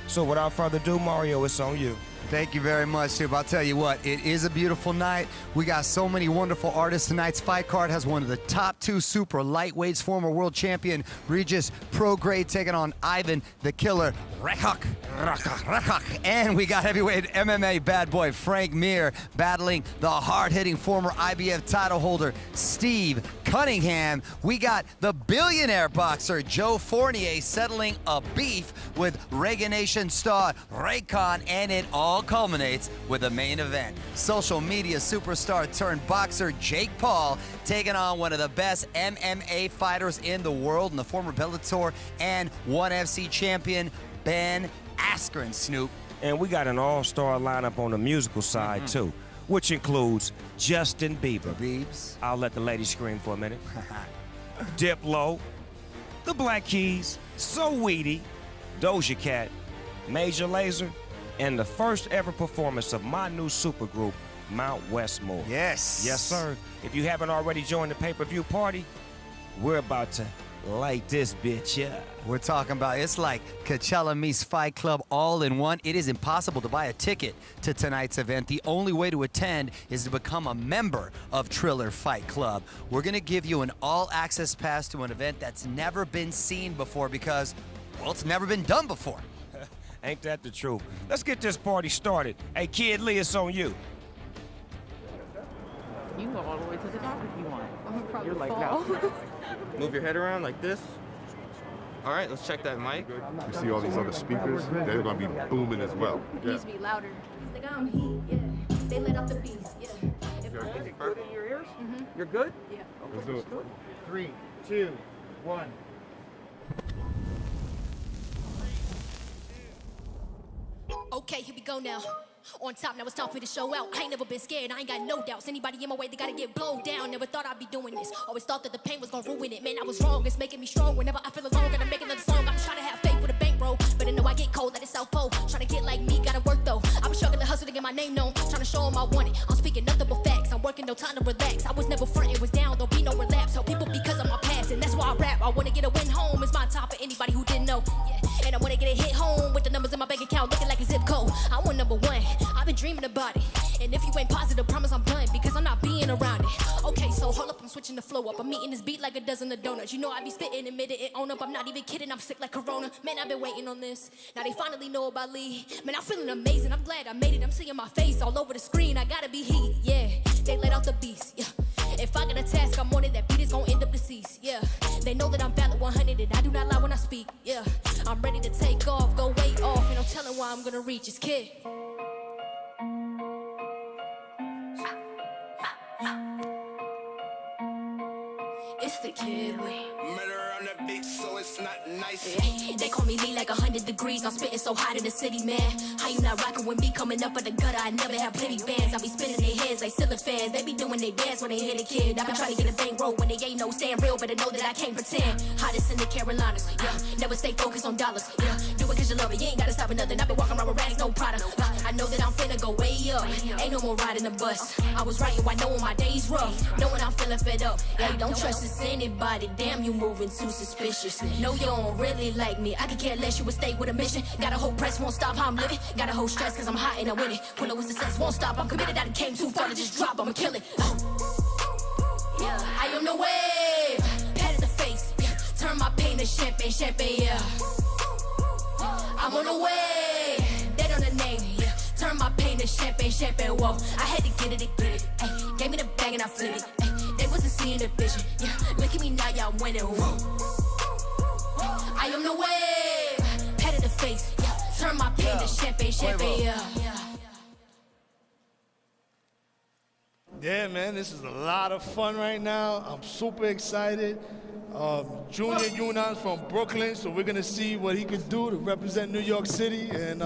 So without further ado, Mario, it's on you. Thank you very much, Chip. I'll tell you what, it is a beautiful night. We got so many wonderful artists. Tonight's fight card has one of the top 2 super lightweights, former world champion Regis Prograis taking on Ivan the Killer Rekak. And we got heavyweight MMA bad boy Frank Mir battling the hard-hitting former IBF title holder Steve Cunningham. We got the billionaire boxer Joe Fournier settling a beef with Reagan Nation star Raycon, and it all culminates with the main event. Social media superstar turned boxer Jake Paul taking on one of the best MMA fighters in the world and the former Bellator and ONE FC champion Ben Askren, Snoop. And we got an all-star lineup on the musical side, too, which includes Justin Bieber. Biebs. I'll let the ladies scream for a minute. Diplo, the Black Keys, So Weedy, Doja Cat, Major Lazer, and the first ever performance of my new supergroup, Mount Westmore. Yes. Yes, sir. If you haven't already joined the pay-per-view party, we're about to light this bitch, yeah. We're talking about, it's like Coachella meets Fight Club all in one. It is impossible to buy a ticket to tonight's event. The only way to attend is to become a member of Triller Fight Club. We're gonna give you an all-access pass to an event that's never been seen before because, well, it's never been done before. Ain't that the truth? Let's get this party started. Hey, Kid Lee, it's on you. You can go all the way to the top if you want. You're like fall. now. Move your head around like this. All right, let's check that mic. You see all these other speakers? They're gonna be booming as well. It needs to be louder. They got on heat, yeah. They let out the beast, yeah. Is it good in your ears? You're good? Yeah. Let's do it. 3, 2, 1. Okay, here we go now. On top, now it's time for me to show out. I ain't never been scared, I ain't got no doubts. Anybody in my way, they gotta get blowed down. Never thought I'd be doing this. Always thought that the pain was gonna ruin it. Man, I was wrong, it's making me strong. Whenever I feel alone, gotta make another song. I'm trying to have faith with a bankroll, but I know I get cold like a South Pole. Trying to get like me, gotta work though. I was struggling to hustle to get my name known. Trying to show them I want it. I'm speaking nothing but facts. I'm working, no time to relax. I was never frontin', was down, don't be no relapse. Help people because of my past, and that's why I rap. I wanna get a win home. It's my time for anybody who didn't know. Yeah. And I wanna get a hit home with the numbers in my bank account looking like a zip code. I want number 1. I've been dreaming about it. And if you ain't positive, promise I'm done because I'm not being around it. Okay, so hold up, I'm switching the flow up. I'm eating this beat like a dozen of donuts. You know I be spitting, admit it, and own up. I'm not even kidding, I'm sick like Corona. Man, I've been waiting on this. Now they finally know about Lee. Man, I'm feeling amazing. I'm glad I made it. I'm seeing my face all over the screen. I gotta be heated, yeah. They let out the beast, yeah. If I got a task, I'm on it. That beat is gonna end up deceased, yeah. They know that I'm valid 100 and I do not lie when I speak, yeah. I'm ready to take off, go way off. And no telling why I'm gonna reach this kid. It's the Kid Lee. Murder on the beat, so it's not nice. Yeah, they call me Lee like 100 degrees. I'm spitting so hot in the city, man. How you not rocking with me coming up at the gutter? I never have plenty bands. I be spinning their heads like ceiling fans. They be doing their dance when they hear the kid. I been trying to get a bankroll when they ain't no stand real, but I know that I can't pretend. Hottest in the Carolinas, yeah. Never stay focused on dollars, yeah. Do it cause you love it, you ain't gotta stop at nothing. I been walking around with rags, no product. I know that I'm finna go way up. Ain't no more riding the bus. I was writing while knowing my days rough. Knowing I'm feeling fed up. Yeah, you don't trust this anybody. Damn, you moving too suspicious. No, you don't really like me. I could care less, you would stay with a mission. Got a whole press, won't stop how I'm living. Got a whole stress cause I'm hot and I win it. When I was success, won't stop. I'm committed, I came too far to just drop. I'ma kill it. Yeah, I am the wave. Pat in the face. Yeah. Turn my pain to champagne, champagne, yeah. I'm on the way. They don't the name, yeah. Turn my pain to champagne, champagne, whoa. I had to get it. Ay, gave me the bag and I flipped it. Ay, they wasn't seeing the vision, yeah. Look at me now, y'all winning, whoa. I am the wave. Pat in the face, yeah. Turn my pain to champagne, champagne, yeah. Yeah, man, this is a lot of fun right now. I'm super excited. Junior Yunan's from Brooklyn, so we're gonna see what he could do to represent New York City. And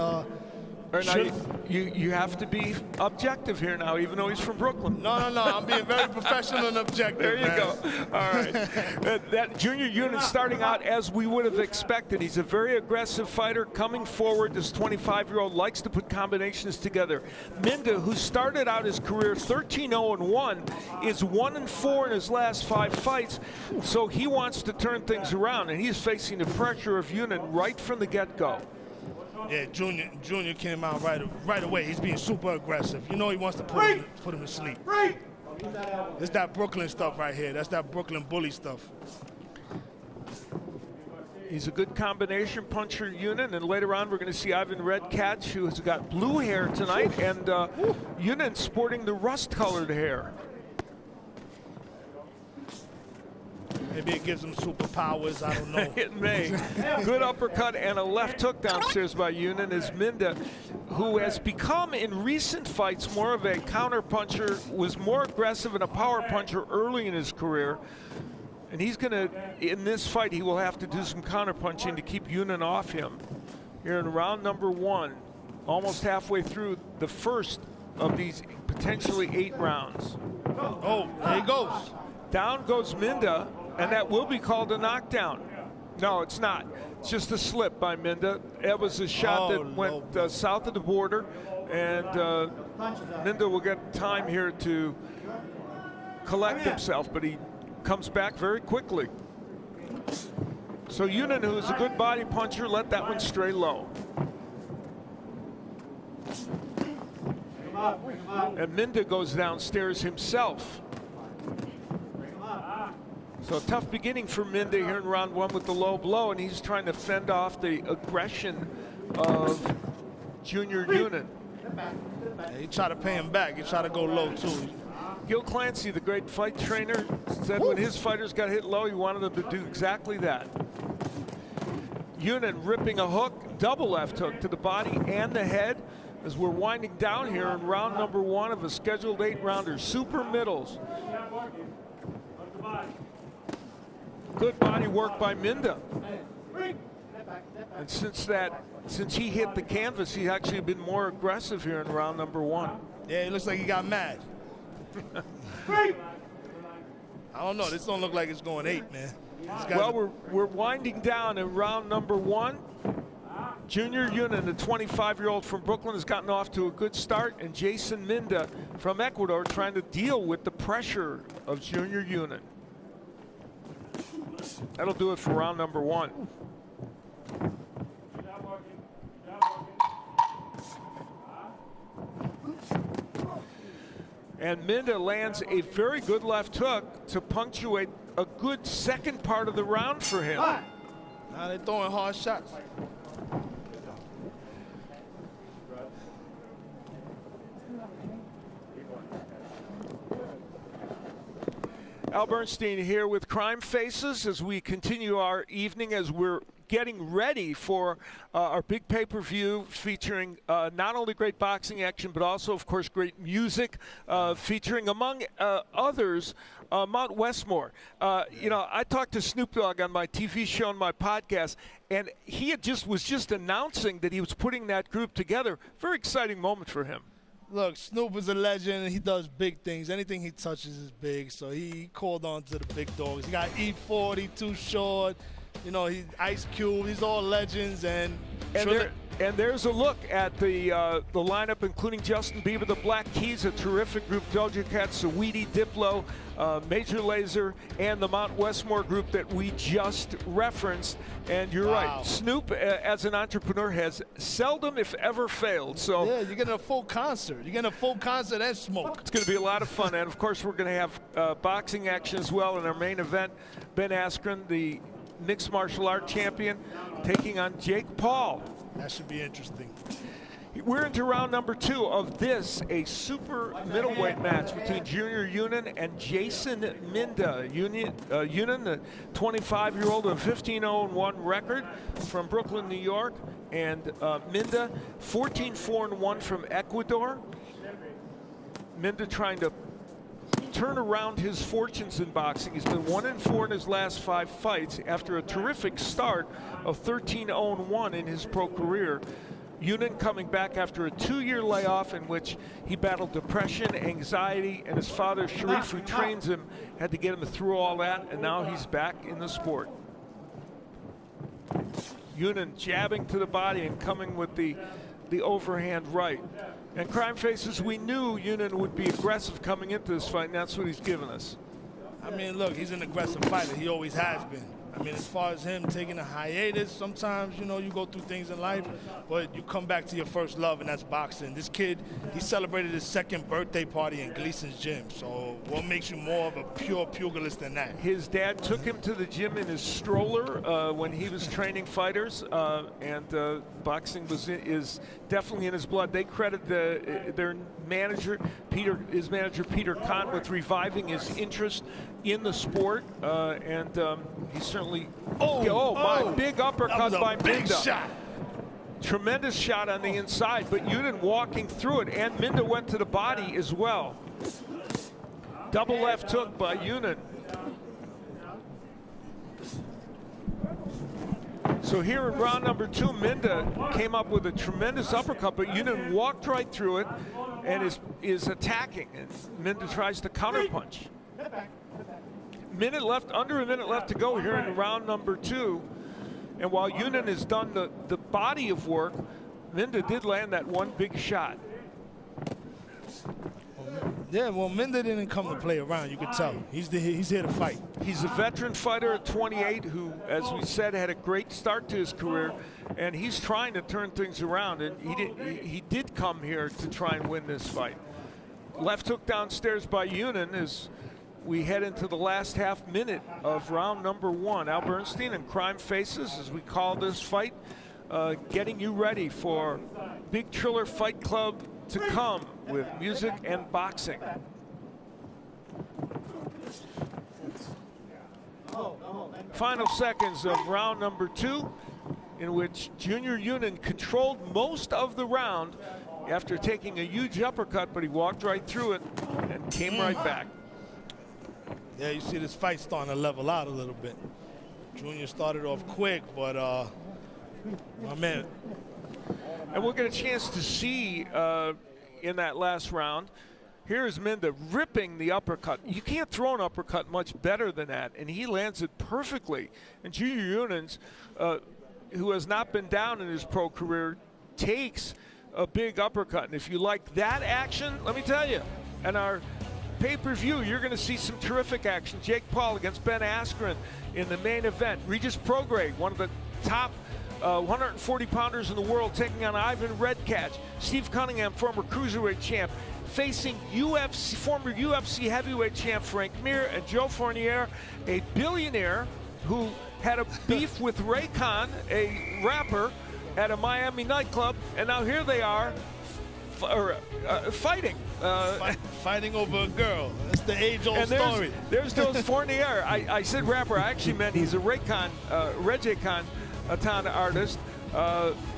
you have to be objective here now, even though he's from Brooklyn. No, I'm being very professional and objective. There you man. go. All right. That Junior Yunan starting out as we would have expected. He's a very aggressive fighter coming forward. This 25-year-old likes to put combinations together. Minda, who started out his career 13-0-1, is 1-4 in his last 5 fights. So he wants to turn things around, and he's facing the pressure of Yunan right from the get-go. Yeah, Junior came out right away. He's being super aggressive. You know he wants to put him to sleep. It's that Brooklyn stuff right here. That's that Brooklyn bully stuff. He's a good combination puncher, Younan, and later on we're going to see Ivan Redkach, who has got blue hair tonight, and Younan sporting the rust-colored hair. Maybe it gives him superpowers, I don't know. It may. Good uppercut and a left hook downstairs by Younan as Minda, who has become in recent fights more of a counter puncher, was more aggressive and a power puncher early in his career. And he's going to, in this fight, he will have to do some counter punching to keep Younan off him. Here in round number 1, almost halfway through the first of these potentially 8 rounds. Oh, there he goes. Down goes Minda, and that will be called a knockdown. No, it's not. It's just a slip by Minda. It was a shot that went south of the border, and Minda will get time here to collect himself, but he comes back very quickly. So Younan, who is a good body puncher, let that one stray low. And Minda goes downstairs himself. So a tough beginning for Minda here in round 1 with the low blow, and he's trying to fend off the aggression of Junior Younan. Yeah, he tried to pay him back. He tried to go low too. Gil Clancy, the great fight trainer, said when his fighters got hit low, he wanted them to do exactly that. Younan ripping a hook, double left hook to the body and the head as we're winding down here in round number 1 of a scheduled 8-rounder. Super middles. Good body work by Minda. And since he hit the canvas, he's actually been more aggressive here in round number 1. Yeah, it looks like he got mad. I don't know. This don't look like it's going 8, man. Well, we're winding down in round number 1. Junior Younan, the 25-year-old from Brooklyn, has gotten off to a good start, and Jason Minda from Ecuador trying to deal with the pressure of Junior Younan. That'll do it for round number 1. And Minda lands a very good left hook to punctuate a good second part of the round for him. Now they're throwing hard shots. Al Bernstein here with Crime Faces as we continue our evening, as we're getting ready for our big pay-per-view featuring not only great boxing action, but also, of course, great music, featuring, among others, Mount Westmore. You know, I talked to Snoop Dogg on my TV show and my podcast, and he was just announcing that he was putting that group together. Very exciting moment for him. Look, Snoop is a legend, and he does big things. Anything he touches is big, so he called on to the big dogs. He got E40, Too Short, you know, he's Ice Cube. These all legends, and there's a look at the lineup, including Justin Bieber, the Black Keys, a terrific group, Doja Cat, Saweetie, Diplo, Major Lazer, and the Mount Westmore group that we just referenced. And you're right, Snoop, as an entrepreneur, has seldom, if ever, failed. So yeah, you're getting a full concert. You're getting a full concert and smoke. It's going to be a lot of fun, and of course, we're going to have boxing action as well in our main event. Ben Askren, the mixed martial art champion, taking on Jake Paul. That should be interesting. We're into round number 2 of this, a super middleweight match between Junior Younan and Jason Minda. Younan, the 25-year-old with a 15-0-1 record from Brooklyn, New York, and Minda, 14-4-1 from Ecuador. Minda trying to turn around his fortunes in boxing. He's been 1-4 in his last 5 fights after a terrific start of 13-0-1 in his pro career. Younan coming back after a 2-year layoff in which he battled depression, anxiety, and his father, Sharif, who trains him, had to get him through all that, and now he's back in the sport. Younan jabbing to the body and coming with the overhand right. And Crime Faces, we knew Younan would be aggressive coming into this fight, and that's what he's given us. I mean, look, he's an aggressive fighter. He always has been. I mean, as far as him taking a hiatus, sometimes, you know, you go through things in life, but you come back to your first love, and that's boxing. This kid, he celebrated his 2nd birthday party in Gleason's gym. So what makes you more of a pure pugilist than that? His dad took him to the gym in his stroller when he was training fighters, and boxing is definitely in his blood. They credit their manager, his manager Peter Kahn, with reviving his interest in the sport, and he certainly. My big uppercut by big Minda. shot. Tremendous shot on the inside, but Yunin walking through it, and Minda went to the body as well. Double left hook by Yunin. So here in round number 2, Minda came up with a tremendous uppercut, but Yunin walked right through it and is attacking, and Minda tries to counterpunch. Under a minute left to go here in round number 2. And while Yunin has done the body of work, Minda did land that one big shot. Yeah, well, Minda didn't come to play around. You could tell. He's here to fight. He's a veteran fighter at 28 who, as we said, had a great start to his career, and he's trying to turn things around. And he did come here to try and win this fight. Left hook downstairs by Yunin as we head into the last half minute of round number 1. Al Bernstein and Crime Faces, as we call this fight, getting you ready for Big Triller Fight Club to come with music and boxing. Final seconds of round number 2, in which Junior Yunin controlled most of the round after taking a huge uppercut, but he walked right through it and came right back. Yeah, you see this fight starting to level out a little bit. Junior started off quick, but my man. And we'll get a chance to see in that last round. Here is Minda ripping the uppercut. You can't throw an uppercut much better than that, and he lands it perfectly. And Junior Yunin, who has not been down in his pro career, takes a big uppercut. And if you like that action, let me tell you, in our pay-per-view, you're going to see some terrific action. Jake Paul against Ben Askren in the main event. Regis Prograis, one of the top 140-pounders in the world, taking on Ivan Redkach. Steve Cunningham, former cruiserweight champ, facing former UFC heavyweight champ Frank Mir, and Joe Fournier, a billionaire who had a beef with Raycon, a rapper, at a Miami nightclub, and now here they are fighting. Fighting over a girl. That's the age-old story. There's Joe Fournier. I said rapper. I actually meant he's a Raycon, Reggaeton artist,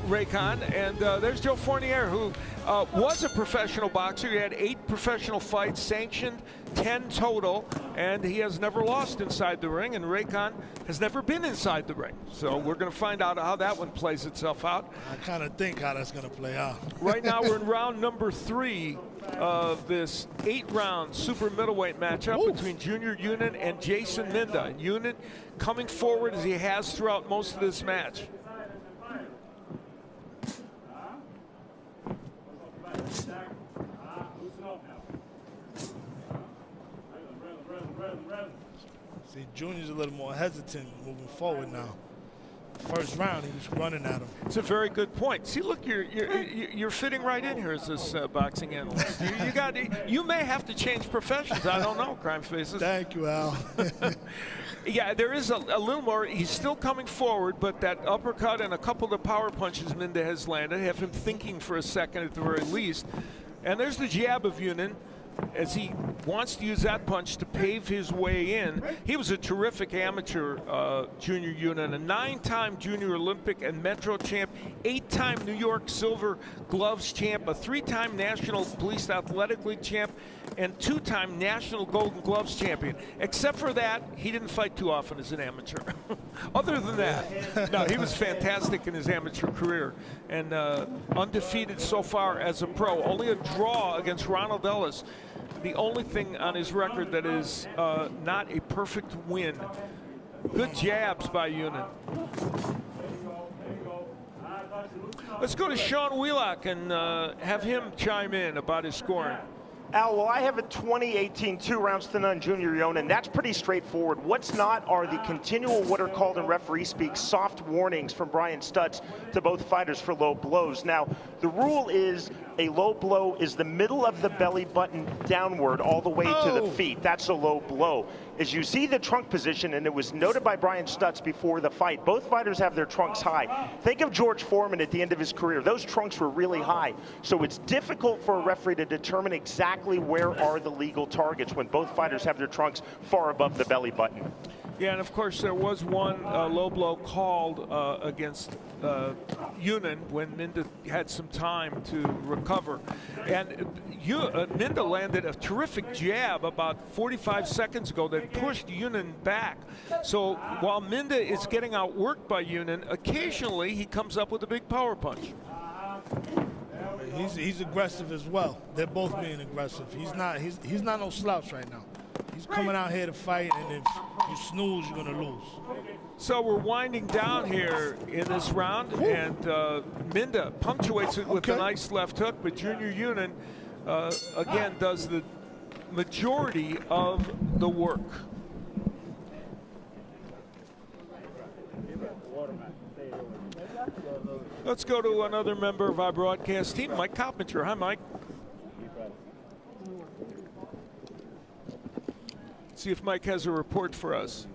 Raycon. And there's Joe Fournier, who was a professional boxer. He had 8 professional fights sanctioned, 10 total, and he has never lost inside the ring, and Raycon has never been inside the ring. So we're going to find out how that one plays itself out. I kind of think how that's going to play out. Right now we're in round number 3 of this 8-round super middleweight matchup between Junior Yunin and Jason Minda. And Yunin coming forward as he has throughout most of this match. See, Junior's a little more hesitant moving forward now. First round, he was running at him. It's a very good point. See, look, you're fitting right in here as this boxing analyst. You may have to change professions. I don't know, Crime Faces. Thank you, Al. Yeah, there is a little more. He's still coming forward, but that uppercut and a couple of the power punches Minda has landed have him thinking for a second at the very least. And there's the jab of Yunin, as he wants to use that punch to pave his way in. He was a terrific amateur, Junior Yunin, a 9-time Junior Olympic and Metro champ, 8-time New York Silver Gloves champ, a 3-time National Police Athletic League champ, and 2-time National Golden Gloves champion. Except for that, he didn't fight too often as an amateur. Other than that, no, he was fantastic in his amateur career, and undefeated so far as a pro. Only a draw against Ronald Ellis. The only thing on his record that is not a perfect win. Good jabs by Yunin. Let's go to Sean Wheelock and have him chime in about his scoring. Al, well, I have a 2018 2 rounds to none Junior Yonan. That's pretty straightforward. What's not are the continual, what are called in referee speak, soft warnings from Brian Stutz to both fighters for low blows. Now, the rule is a low blow is the middle of the belly button downward all the way to the feet. That's a low blow. As you see the trunk position, and it was noted by Brian Stutz before the fight, both fighters have their trunks high. Think of George Foreman at the end of his career. Those trunks were really high. So it's difficult for a referee to determine exactly where are the legal targets when both fighters have their trunks far above the belly button. Yeah, and of course there was one low blow called against Younan when Minda had some time to recover. And Minda landed a terrific jab about 45 seconds ago that pushed Younan back. So while Minda is getting outworked by Younan, occasionally he comes up with a big power punch. He's aggressive as well. They're both being aggressive. He's not no slouch right now. He's coming out here to fight, and if you snooze, you're gonna lose. So we're winding down here in this round, and Minda punctuates it with a nice left hook, but Junior Younan again does the majority of the work. Let's go to another member of our broadcast team, Mike Coppinger. Hi, Mike. See if Mike has a report for us.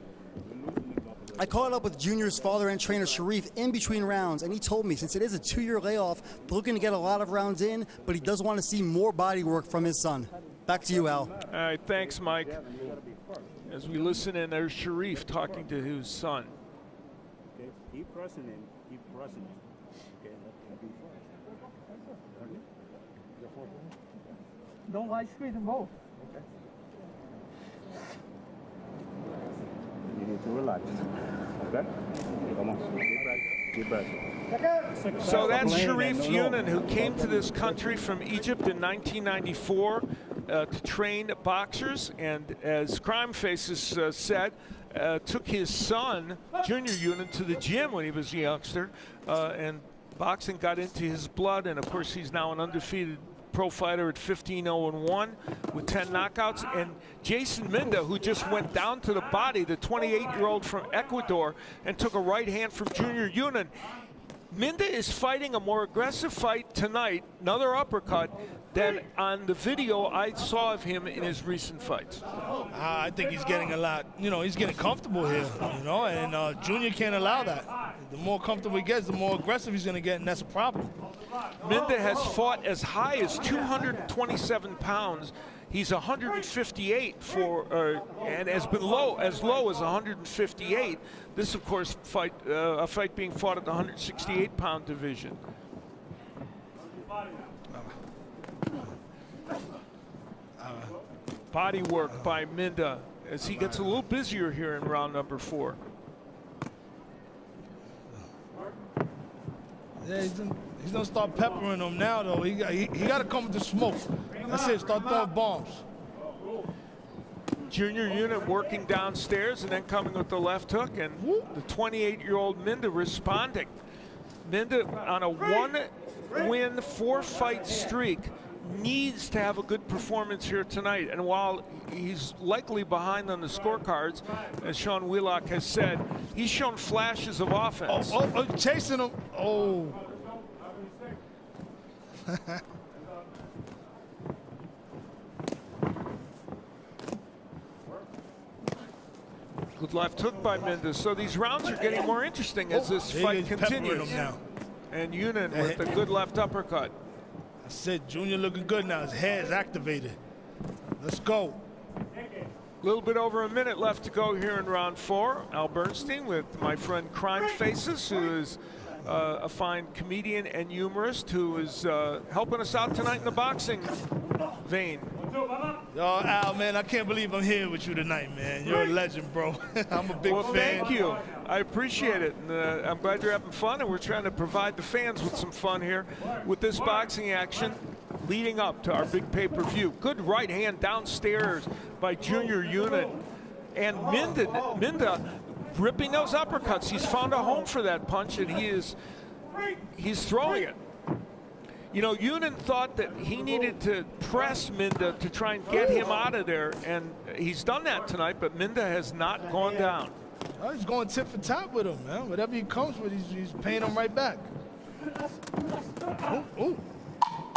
I caught up with Junior's father and trainer Sharif in between rounds, and he told me since it is a 2-year layoff, they're looking to get a lot of rounds in, but he does want to see more body work from his son. Back to you, Al. All right, thanks, Mike. As we listen in, there's Sharif talking to his son. Okay, keep pressing him, keep pressing him. Okay, let him be. Don't like squeeze them both. You need to relax. Okay? Come on. Keep pressing. So that's Sharif Younan, who came to this country from Egypt in 1994 to train boxers, and as Crime Faces said, took his son, Junior Younan, to the gym when he was a youngster, and boxing got into his blood, and of course he's now an undefeated pro fighter at 15-0-1 with 10 knockouts. And Jason Minda, who just went down to the body, the 28-year-old from Ecuador, and took a right hand from Junior Younan. Minda is fighting a more aggressive fight tonight, another uppercut, than on the video I saw of him in his recent fights. I think he's getting a lot, he's getting comfortable here, and Junior can't allow that. The more comfortable he gets, the more aggressive he's going to get, and that's a problem. Minda has fought as high as 227 pounds. He's 158 and has been as low as 158. This, of course, a fight being fought at the 168-pound division. Body work by Minda as he gets a little busier here in round number 4. Yeah, he's gonna start peppering them now, though. He got to come with the smoke. That's it. Start throwing bombs. Junior Younan working downstairs and then coming with the left hook, and the 28-year-old Minda responding. Minda on a 1-win, 4-fight streak needs to have a good performance here tonight. And while he's likely behind on the scorecards, as Sean Wheelock has said, he's shown flashes of offense. Chasing him. Oh. Good left hook by Minda. So these rounds are getting more interesting as this fight continues. And Younan with a good left uppercut. That's it. Junior looking good now. His head is activated. Let's go. A little bit over a minute left to go here in round 4. Al Bernstein with my friend Crime Faces, who is a fine comedian and humorist who is helping us out tonight in the boxing vein. Yo, Al, man, I can't believe I'm here with you tonight, man. You're a legend, bro. I'm a big fan. Thank you. I appreciate it. And, I'm glad you're having fun, and we're trying to provide the fans with some fun here with this boxing action leading up to our big pay-per-view. Good right hand downstairs by Junior Younan. And Minda ripping those uppercuts. He's found a home for that punch, and he's throwing it. You know, Yunin thought that he needed to press Minda to try and get him out of there, and he's done that tonight, but Minda has not gone down. Oh, he's going tit for tat with him, man. Whatever he comes with, he's paying him right back. Ooh.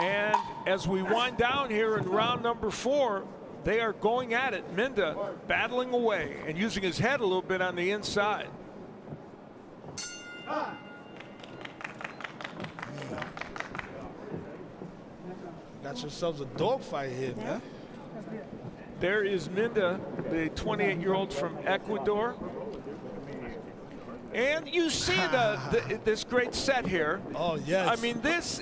And as we wind down here in round number 4, they are going at it. Minda battling away and using his head a little bit on the inside. Got yourselves a dogfight here, man. There is Minda, the 28-year-old from Ecuador. And you see this great set here. Oh, yes. I mean, this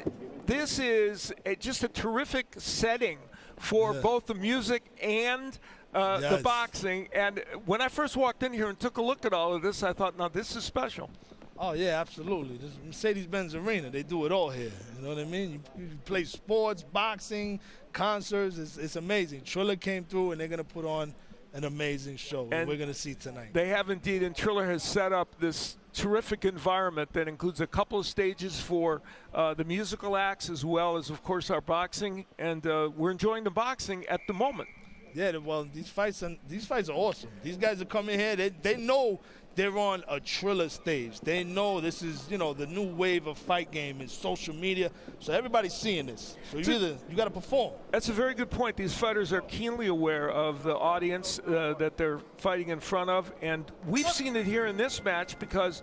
is just a terrific setting for both the music and the boxing. And when I first walked in here and took a look at all of this, I thought, now this is special. Oh, yeah, absolutely. This Mercedes-Benz Arena, they do it all here. You know what I mean? You play sports, boxing, concerts. It's amazing. Triller came through, and they're going to put on an amazing show. And we're going to see tonight. They have indeed, and Triller has set up this terrific environment that includes a couple of stages for the musical acts as well as, of course, our boxing. And we're enjoying the boxing at the moment. Yeah, well, these fights are awesome. These guys are coming here. They know they're on a Triller stage. They know this is, you know, the new wave of fight game in social media. So everybody's seeing this. So you got to perform. That's a very good point. These fighters are keenly aware of the audience that they're fighting in front of. And we've seen it here in this match because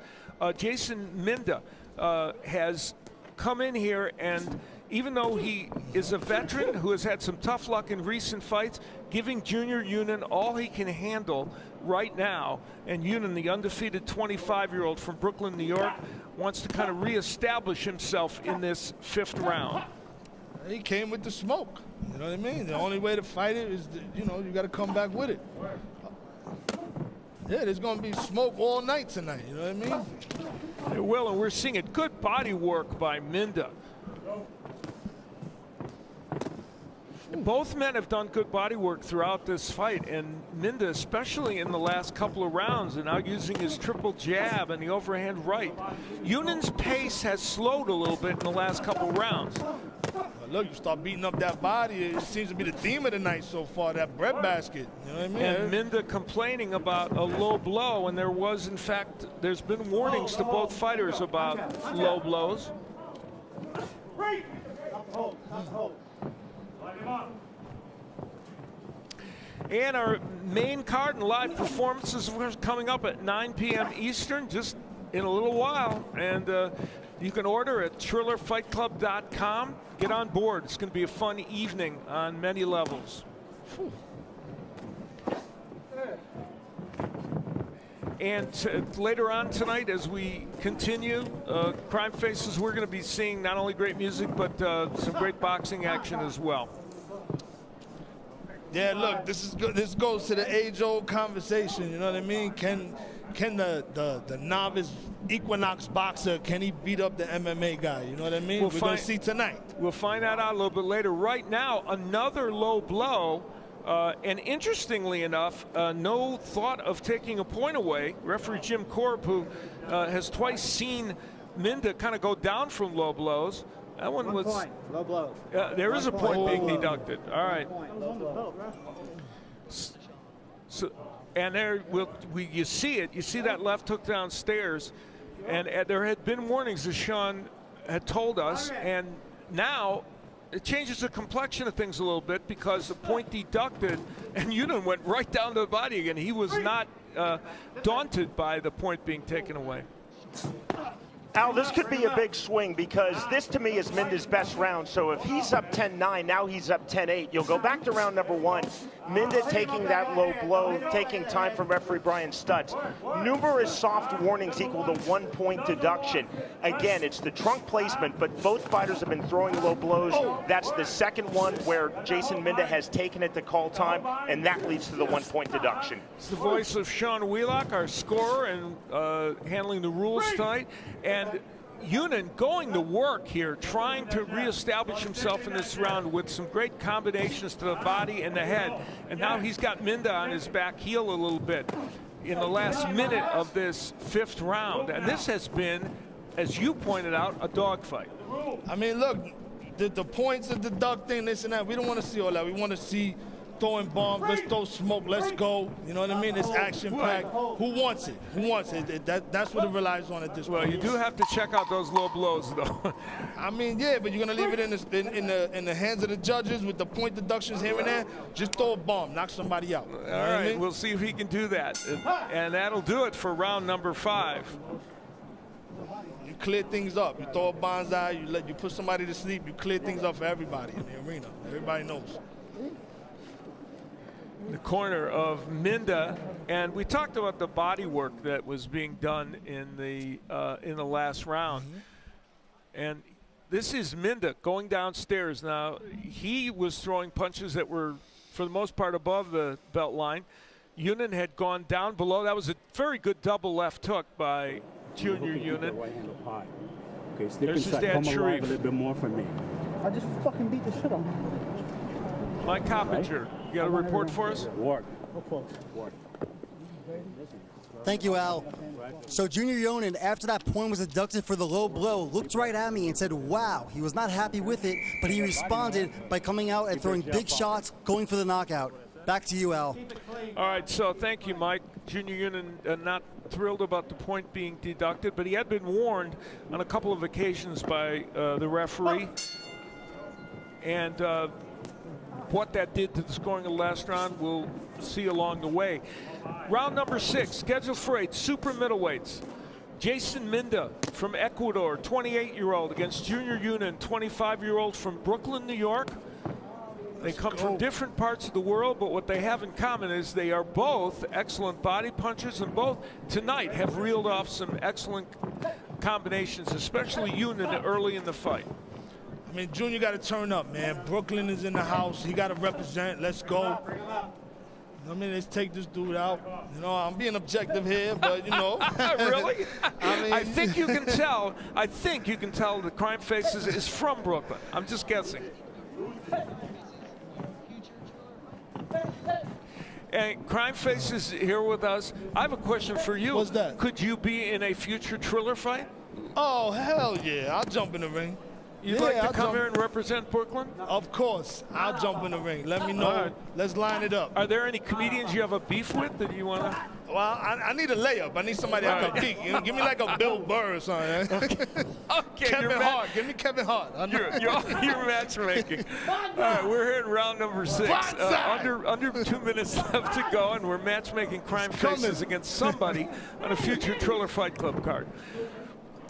Jason Minda has come in here, and even though he is a veteran who has had some tough luck in recent fights, giving Junior Yunin all he can handle right now. And Yunin, the undefeated 25-year-old from Brooklyn, New York, wants to kind of reestablish himself in this 5th round. He came with the smoke. You know what I mean? The only way to fight it is, you got to come back with it. Yeah, there's going to be smoke all night tonight. You know what I mean? There will, and we're seeing it. Good body work by Minda. Both men have done good body work throughout this fight, and Minda, especially in the last couple of rounds, and now using his triple jab and the overhand right. Yunin's pace has slowed a little bit in the last couple of rounds. Look, you start beating up that body. It seems to be the theme of the night so far, that breadbasket. You know what I mean? And Minda complaining about a low blow, and there's been warnings to both fighters about low blows. And our main card and live performances are coming up at 9 p.m. Eastern, just in a little while. And you can order at TrillerFightClub.com. Get on board. It's going to be a fun evening on many levels. And later on tonight, as we continue, Crime Faces, we're going to be seeing not only great music, but some great boxing action as well. Yeah, look, this goes to the age-old conversation. You know what I mean? Can the novice Equinox boxer, can he beat up the MMA guy? You know what I mean? We're going to see tonight. We'll find that out a little bit later. Right now, another low blow. And interestingly enough, no thought of taking a point away. Referee Jim Korb, who has twice seen Minda kind of go down from low blows. That one was low blows. There is a point being deducted. All right. So, and there you see it. You see that left hook downstairs, and there had been warnings, as Sean had told us, and now it changes the complexion of things a little bit because the point deducted, and Yunin went right down to the body again. He was not daunted by the point being taken away. Al, this could be a big swing because this, to me, is Minda's best round. So if he's up 10-9, now he's up 10-8. You'll go back to round number 1. Minda taking that low blow, taking time from referee Brian Stutz. Numerous soft warnings equal to 1-point deduction. Again, it's the trunk placement, but both fighters have been throwing low blows. That's the second one where Jason Minda has taken it to call time, and that leads to the 1-point deduction. It's the voice of Sean Wheelock, our scorer, and handling the rules tonight. And Yunin going to work here, trying to reestablish himself in this round with some great combinations to the body and the head. And now he's got Minda on his back heel a little bit in the last minute of this 5th round. And this has been, as you pointed out, a dogfight. I mean, look, the points of deducting, this and that. We don't want to see all that. We want to see throwing bombs. Let's throw smoke. Let's go. You know what I mean? It's action-packed. Who wants it? Who wants it? That's what it relies on at this point. Well, you do have to check out those low blows, though. I mean, yeah, but you're gonna leave it in the hands of the judges with the point deductions here and there. Just throw a bomb, knock somebody out. All right, we'll see if he can do that, and that'll do it for round number 5. You clear things up. You throw a bonsai. You put somebody to sleep. You clear things up for everybody in the arena. Everybody knows. The corner of Minda, and we talked about the body work that was being done in the last round, and this is Minda going downstairs. Now he was throwing punches that were for the most part above the belt line. Yunan had gone down below. That was a very good double left hook by Junior Yunan. Okay, step There's his inside. dad, Come alive Sharif. a little bit more for me. I just fucking beat the shit out of him. Mike Coppinger, you got a report for us? Work. Thank you, Al. So Junior Yunan, after that point was deducted for the low blow, looked right at me and said, wow. He was not happy with it, but he responded by coming out and throwing big shots, going for the knockout. Back to you, Al. All right, so thank you, Mike. Junior Yunan not thrilled about the point being deducted, but he had been warned on a couple of occasions by the referee. And what that did to the scoring of the last round, we'll see along the way. Round number 6, scheduled for 8 super middleweights. Jason Minda from Ecuador, 28-year-old, against Junior Yunan, 25-year-old from Brooklyn, New York. They come from different parts of the world, but what they have in common is they are both excellent body punchers, and both tonight have reeled off some excellent combinations, especially Yunan early in the fight. I mean, Junior got to turn up, man. Brooklyn is in the house. He got to represent. Let's go. I mean, let's take this dude out. You know, I'm being objective here, but you know. Really? I mean, I think you can tell. I think you can tell that Crime Faces is from Brooklyn. I'm just guessing. And Crime Faces here with us. I have a question for you. What's that? Could you be in a future Triller fight? Oh, hell yeah. I'll jump in the ring. You'd like to come here and represent Brooklyn? Of course. I'll jump in the ring. Let me know. All right. Let's line it up. Are there any comedians you have a beef with that you want to? Well, I need a layup. I need somebody I can beat. You know, give me like a Bill Burr or something. Okay, Kevin Hart. Give me Kevin Hart. You're matchmaking. All right, we're here in round number 6. Under 2 minutes left to go, and we're matchmaking Crime Faces against somebody on a future Triller Fight Club card.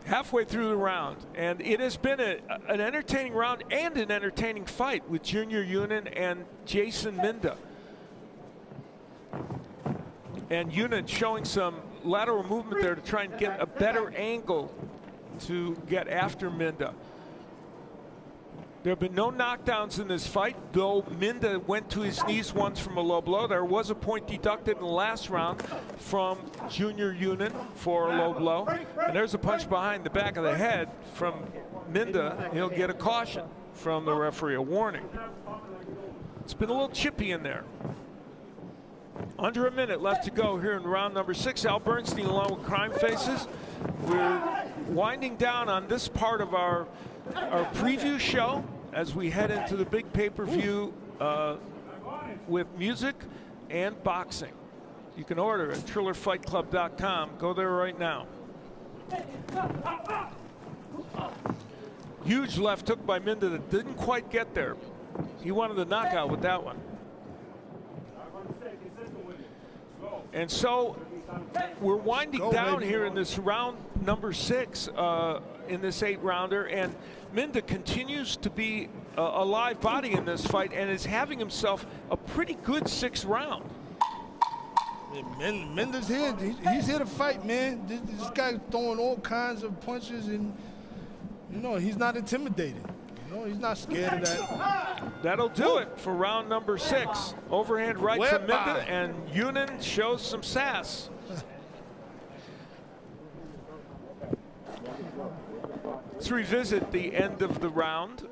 Halfway through the round, and it has been an entertaining round and an entertaining fight with Junior Yunan and Jason Minda. And Yunan showing some lateral movement there to try and get a better angle to get after Minda. There have been no knockdowns in this fight, though Minda went to his knees once from a low blow. There was a point deducted in the last round from Junior Yunan for a low blow. And there's a punch behind the back of the head from Minda. He'll get a caution from the referee, a warning. It's been a little chippy in there. Under a minute left to go here in round number 6. Al Bernstein along with Crime Faces. We're winding down on this part of our preview show as we head into the big pay-per-view with music and boxing. You can order at TrillerFightClub.com. Go there right now. Huge left hook by Minda that didn't quite get there. He wanted the knockout with that one. And so we're winding down here in this round number 6 in this 8-rounder, and Minda continues to be a live body in this fight and is having himself a pretty good 6th round. Minda's here. He's here to fight, man. This guy throwing all kinds of punches, and you know he's not intimidated. You know he's not scared of that. That'll do it for round number 6. Overhand right from Minda, and Yunan shows some sass. Let's revisit the end of the round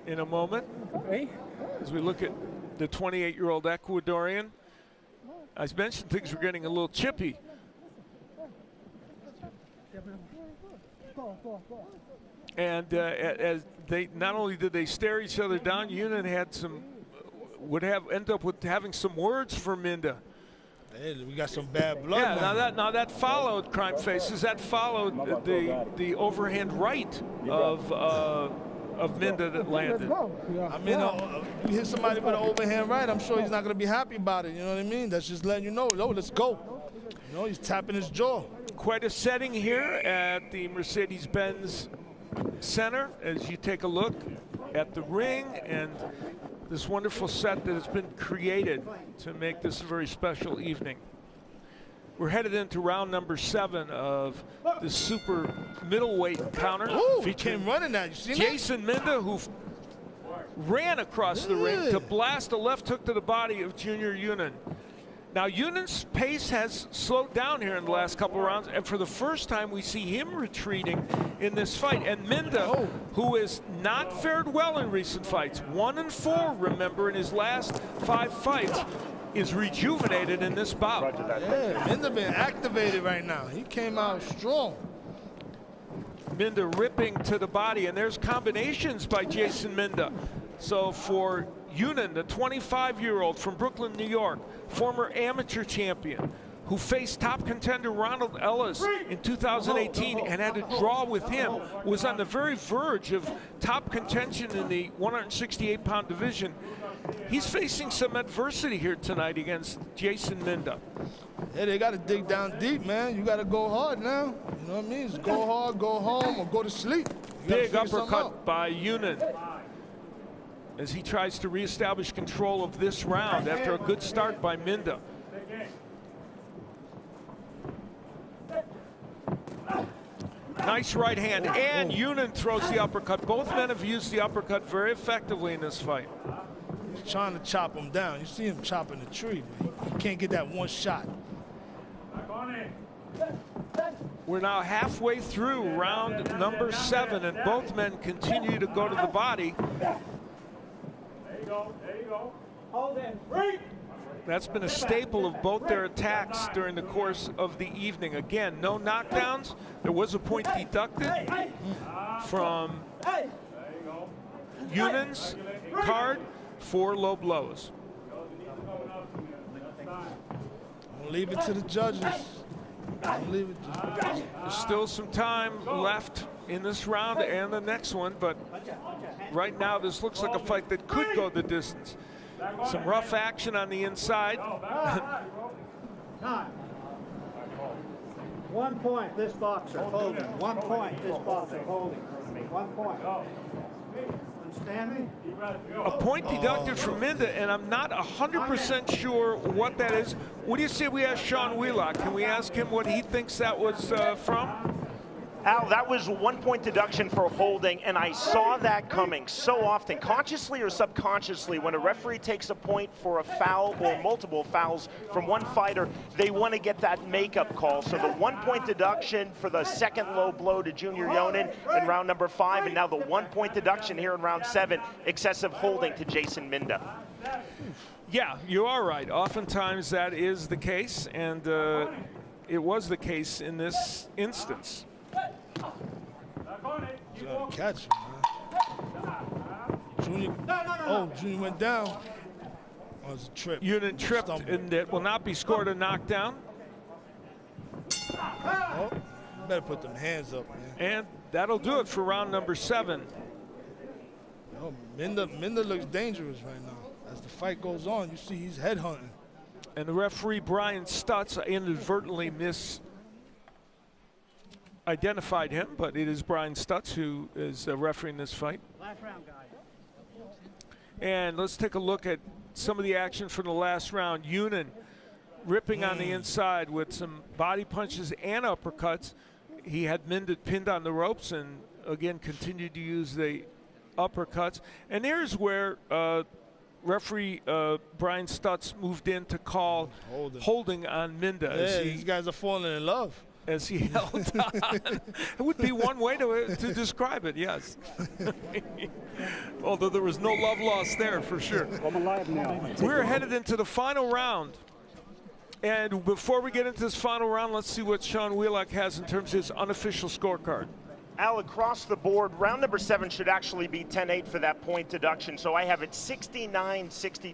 in a moment as we look at the 28-year-old Ecuadorian. I mentioned things were getting a little chippy. And as they not only did they stare each other down, Yunan had end up with having some words for Minda. Hey, we got some bad blood. Yeah, now that followed Crime Faces. That followed the overhand right of Minda that landed. I mean, you hit somebody with an overhand right, I'm sure he's not going to be happy about it. You know what I mean? That's just letting you know, let's go. You know, he's tapping his jaw. Quite a setting here at the Mercedes-Benz Center as you take a look at the ring and this wonderful set that has been created to make this a very special evening. We're headed into round number 7 of the super middleweight encounter. He came running now. You see Jason Minda, who ran across the ring to blast a left hook to the body of Junior Yunan. Now, Yunan's pace has slowed down here in the last couple of rounds, and for the first time, we see him retreating in this fight. And Minda, who has not fared well in recent fights, 1-4, remember, in his last 5 fights, is rejuvenated in this bout. Yeah, Minda been activated right now. He came out strong. Minda ripping to the body, and there's combinations by Jason Minda. So for Yunan, the 25-year-old from Brooklyn, New York, former amateur champion, who faced top contender Ronald Ellis in 2018 and had a draw with him, was on the very verge of top contention in the 168-pound division. He's facing some adversity here tonight against Jason Minda. Yeah, they got to dig down deep, man. You got to go hard now. You know what I mean? It's go hard, go home, or go to sleep. Big uppercut by Yunan as he tries to reestablish control of this round after a good start by Minda. Nice right hand, and Yunan throws the uppercut. Both men have used the uppercut very effectively in this fight. He's trying to chop him down. You see him chopping the tree, but he can't get that one shot. We're now halfway through round number 7, and both men continue to go to the body. There you go. Hold in. Break. That's been a staple of both their attacks during the course of the evening. Again, no knockdowns. There was a point deducted from Yunan's card for low blows. I'll leave it to the judges. I'll leave it to the judges. There's still some time left in this round and the next one, but right now this looks like a fight that could go the distance. Some rough action on the inside. 1 point, this boxer holding. 1 point, this boxer holding. 1 point. Understand me? A point deducted from Minda, and I'm not 100% sure what that is. What do you say we ask Sean Wheelock? Can we ask him what he thinks that was from? Al, that was 1 point deduction for holding, and I saw that coming so often, consciously or subconsciously. When a referee takes a point for a foul or multiple fouls from one fighter, they want to get that makeup call. So the 1 point deduction for the second low blow to Junior Yunan in round number 5, and now the 1 point deduction here in round 7, excessive holding to Jason Minda. Yeah, you are right. Oftentimes that is the case, and it was the case in this instance. Catch him, man. Junior, Junior went down. Oh, it was a trip. Yunan tripped, and it will not be scored a knockdown. Oh, you better put them hands up, man. And that'll do it for round number 7. Oh, Minda looks dangerous right now. As the fight goes on, you see he's headhunting. And the referee, Brian Stutz, inadvertently identified him, but it is Brian Stutz who is refereeing this fight. Last round, guys. And let's take a look at some of the action from the last round. Yunan ripping on the inside with some body punches and uppercuts. He had Minda pinned on the ropes and again continued to use the uppercuts. And there's where referee Brian Stutz moved in to call holding on Minda. Yeah, these guys are falling in love. As he held on. It would be one way to describe it, yes. Although there was no love lost there for sure. We're headed into the final round. And before we get into this final round, let's see what Sean Wheelock has in terms of his unofficial scorecard. Al, across the board, round number 7 should actually be 10-8 for that point deduction. So I have it 69-62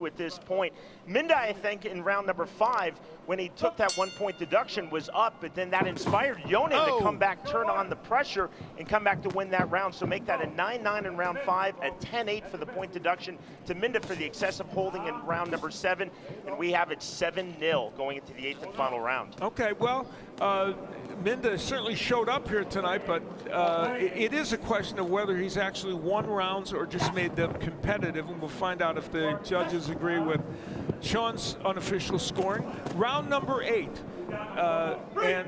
at this point. Minda, I think, in round number 5, when he took that 1-point deduction, was up, but then that inspired Yonan to come back, turn on the pressure, and come back to win that round. So make that a 9-9 in round 5, a 10-8 for the point deduction to Minda for the excessive holding in round number 7, and we have it 7-0 going into the 8th and final round. Okay, well, Minda certainly showed up here tonight, but it is a question of whether he's actually won rounds or just made them competitive, and we'll find out if the judges agree with Sean's unofficial scoring. Round number 8, and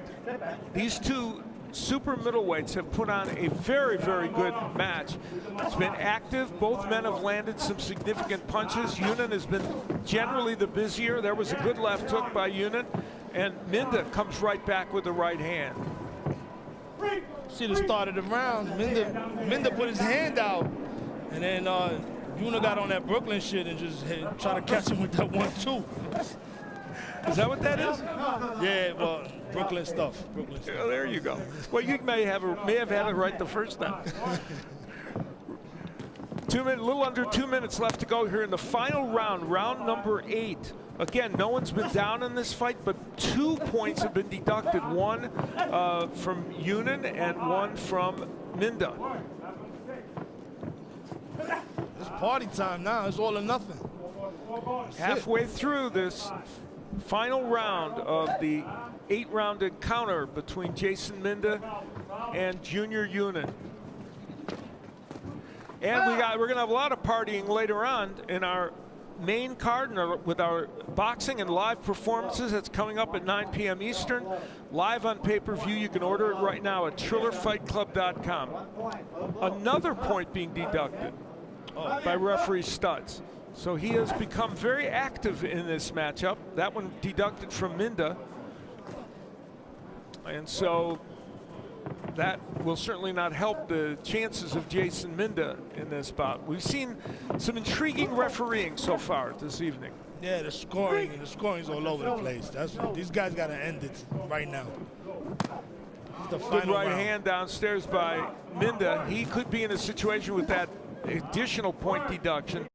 these two super middleweights have put on a very, very good match. It's been active. Both men have landed some significant punches. Yunan has been generally the busier. There was a good left hook by Yunan, and Minda comes right back with the right hand. See the start of the round, Minda put his hand out, and then Yunan got on that Brooklyn shit and just tried to catch him with that 1-2. Is that what that is? Yeah, well, Brooklyn stuff. Oh, there you go. Well, you may have had it right the first time. A little under 2 minutes left to go here in the final round, round number 8. Again, no one's been down in this fight, but 2 points have been deducted. One from Yunan and one from Minda. It's party time now. It's all or nothing. Halfway through this final round of the 8-round encounter between Jason Minda and Junior Yunan. And we're going to have a lot of partying later on in our main card with our boxing and live performances. That's coming up at 9 p.m. Eastern, live on pay-per-view. You can order it right now at TrillerFightClub.com. Another point being deducted by referee Stutz. So he has become very active in this matchup. That one deducted from Minda. And so that will certainly not help the chances of Jason Minda in this bout. We've seen some intriguing refereeing so far this evening. Yeah, the scoring's all over the place. These guys got to end it right now. The Good final right round. hand downstairs by Minda. He could be in a situation with that additional point deduction